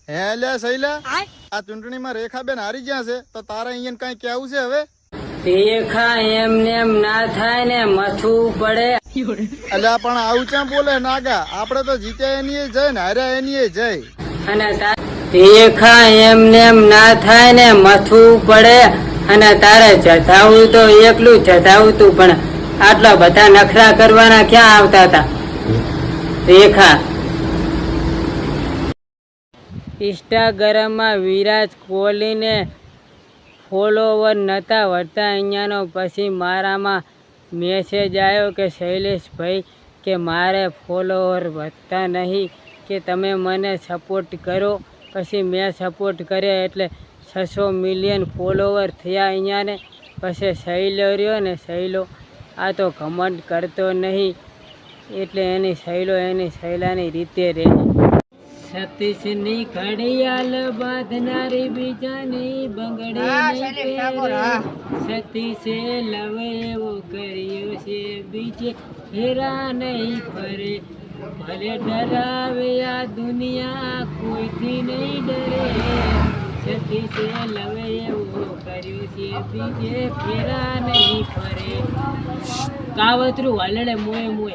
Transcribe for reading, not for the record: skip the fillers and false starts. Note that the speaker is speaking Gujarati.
હે લે સૈલા આ ચૂંટણીમાં રેખાબેન હારી ગયા છે તો તારે અહીંયા કઈ કેવું છે હવે? રેખા એમને એમ ના થાય ને મથવું પડે. અલ્યા પણ આવું ક્યાં બોલે નાગા? આપણે તો જીત્યા એની જય ને હાર્યા એની જય. અને રેખા એમને એમ ના થાય ને મથવું પડે. અને તારે જતાવું તો એકલું જતાવું તું, પણ આટલા બધા નખરા કરવાના ક્યાં આવતા હતા રેખા? ઇન્સ્ટાગ્રામમાં વિરાટ કોહલીને ફોલોવર નહોતા વધતા અહીંયાનો, પછી મારામાં મેસેજ આવ્યો કે શૈલેષભાઈ કે મારે ફોલોવર વધતા નહીં, કે તમે મને સપોર્ટ કરો. પછી મેં સપોર્ટ કર્યો એટલે 600 મિલિયન ફોલોવર થયા અહીંયાને. પછી સહેલો રહ્યો ને, સહેલો આ તો ઘમંડ કરતો નહીં, એટલે એની સહેલો એની સહેલાની રીતે રહે. સતીશની ઘડિયાળ બાંધનારી બીજાની બંગડી પહેરે. સતીશે લવે એવો કર્યો છે, બીજે હેરા નહીં ફરે. ભલે ડરાવે આ દુનિયા, કોઈથી નહીં ડરે. સતીશે લવે એવો કર્યો છે, બીજે ફેરા નહીં ફરે. કાવતરું હલડે મોએ મોએ.